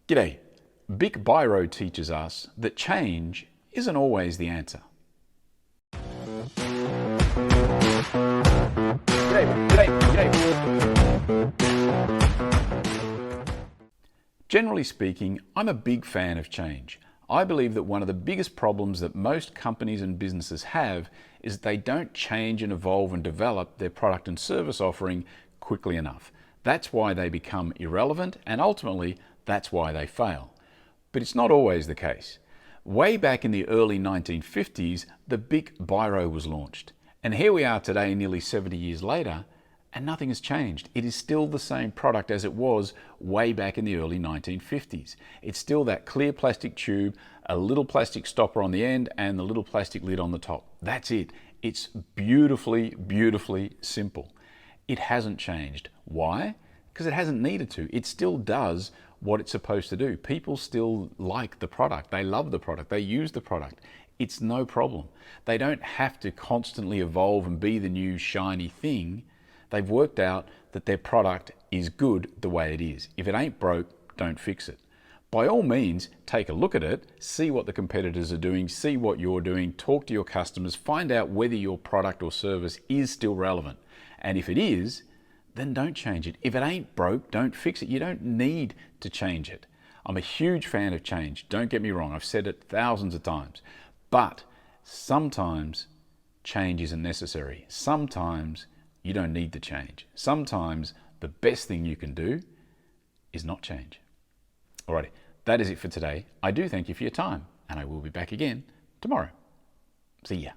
G'day. Bic Biro teaches us that change isn't always the answer. Generally speaking, I'm a big fan of change. I believe that one of the biggest problems that most companies and businesses have is that they don't change and evolve and develop their product and service offering quickly enough. That's why they become irrelevant, and ultimately that's why they fail. But it's not always the case. Way back in the early 1950s, the Bic Biro was launched. And here we are today, nearly 70 years later, and nothing has changed. It is still the same product as it was way back in the early 1950s. It's still that clear plastic tube, a little plastic stopper on the end, and the little plastic lid on the top. That's it. It's beautifully, beautifully simple. It hasn't changed. Why? Because it hasn't needed to. It still does what it's supposed to do. People still like the product. They love the product. They use the product. It's no problem. They don't have to constantly evolve and be the new shiny thing. They've worked out that their product is good the way it is. If it ain't broke, don't fix it. By all means, take a look at it, see what the competitors are doing, see what you're doing, talk to your customers, find out whether your product or service is still relevant. And if it is, then don't change it. If it ain't broke, don't fix it. You don't need to change it. I'm a huge fan of change. Don't get me wrong. I've said it thousands of times. But sometimes change isn't necessary. Sometimes you don't need to change. Sometimes the best thing you can do is not change. Alrighty, that is it for today. I do thank you for your time, and I will be back again tomorrow. See ya.